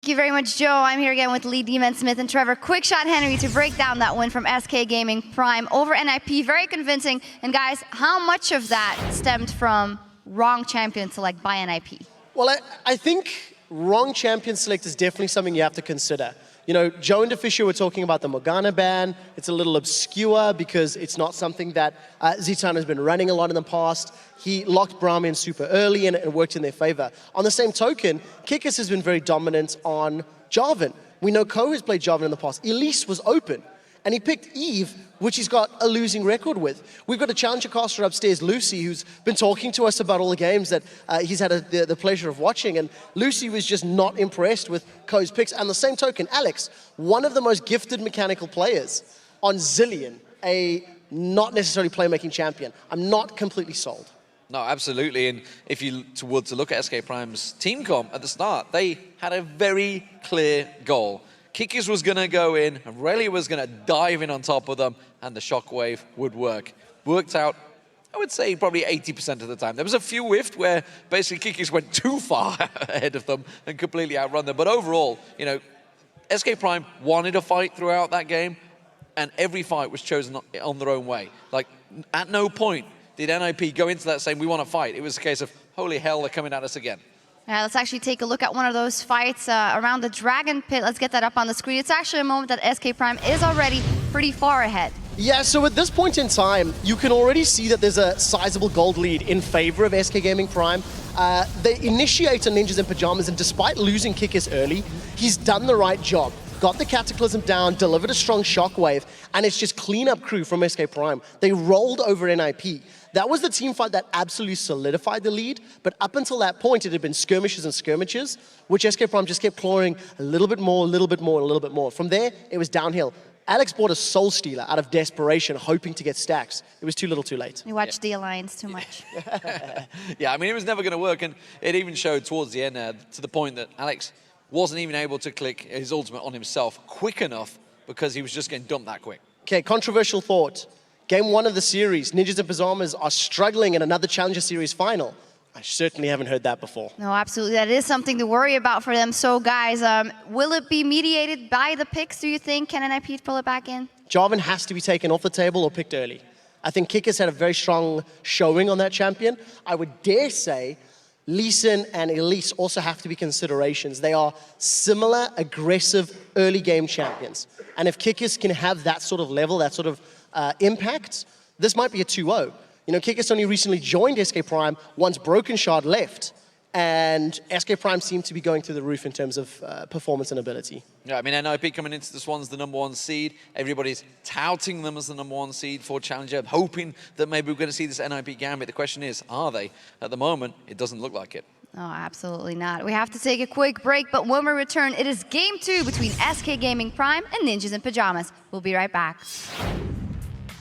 Thank you very much, Joe. I'm here again with Lee Demon Smith and Trevor Quickshot Henry to break down that win from SK Gaming Prime over NIP. Very convincing. And guys, how much of that stemmed from wrong champion select by NIP? Well, I think wrong champion select is definitely something you have to consider. You know, Joe and DeFisher were talking about the Morgana ban. It's a little obscure because it's not something that Zitan has been running a lot in the past. He locked Braum in super early and it worked in their favor. On the same token, Kikis has been very dominant on Jarvan. We know Ko has played Jarvan in the past. Elise was open. And he picked Eve, which he's got a losing record with. We've got a challenger caster upstairs, Lucy, who's been talking to us about all the games that he's had the pleasure of watching. And Lucy was just not impressed with Ko's picks. And the same token, Alex, one of the most gifted mechanical players on Zillion, a not necessarily playmaking champion. I'm not completely sold. No, absolutely. And if you were to look at SK Prime's team comp at the start, they had a very clear goal. Kikis was going to go in, and Relia was going to dive in on top of them, and the shockwave would work. Worked out, I would say, probably 80% of the time. There was a few whiffed where basically Kikis went too far ahead of them and completely outrun them. But overall, you know, SK Prime wanted a fight throughout that game, and every fight was chosen on their own way. Like, at no point did NIP go into that saying, we want to fight. It was a case of, holy hell, they're coming at us again. Let's actually take a look at one of those fights around the Dragon Pit. Let's get that up on the screen. It's actually a moment that SK Prime is already pretty far ahead. Yeah, so at this point in time, you can already see that there's a sizable gold lead in favor of SK Gaming Prime. They initiate on Ninjas in Pajamas, and despite losing Kikis early, he's done the right job. Got the Cataclysm down, delivered a strong shockwave, and it's just cleanup crew from SK Prime. They rolled over NIP. That was the team fight that absolutely solidified the lead, but up until that point, it had been skirmishes and skirmishes, which SK Prime just kept clawing a little bit more, a little bit more, a little bit more. From there, it was downhill. Alex bought a Soul Stealer out of desperation, hoping to get stacks. It was too little too late. You watched the Alliance too much. Yeah, I mean, it was never going to work, and it even showed towards the end to the point that Alex wasn't even able to click his ultimate on himself quick enough because he was just getting dumped that quick. Okay, controversial thought. Game 1 of the series, Ninjas in Pajamas are struggling in another Challenger Series final. I certainly haven't heard that before. No, absolutely. That is something to worry about for them. So, guys, will it be mediated by the picks, do you think? Can NIP pull it back in? Jarvan has to be taken off the table or picked early. I think Kikis had a very strong showing on that champion. I would dare say Lee Sin and Elise also have to be considerations. They are similar, aggressive, early game champions. And if Kikis can have that sort of level, that sort of impact, this might be a 2-0. You know, Kikis only recently joined SK Prime once Broken Shard left, and SK Prime seemed to be going through the roof in terms of performance and ability. Yeah, I mean, NIP coming into this one's the #1 seed. Everybody's touting them as the #1 seed for Challenger, hoping that maybe we're going to see this NIP Gambit. The question is, are they? At the moment, it doesn't look like it. No, absolutely not. We have to take a quick break, but when we return, it is Game 2 between SK Gaming Prime and Ninjas in Pajamas. We'll be right back.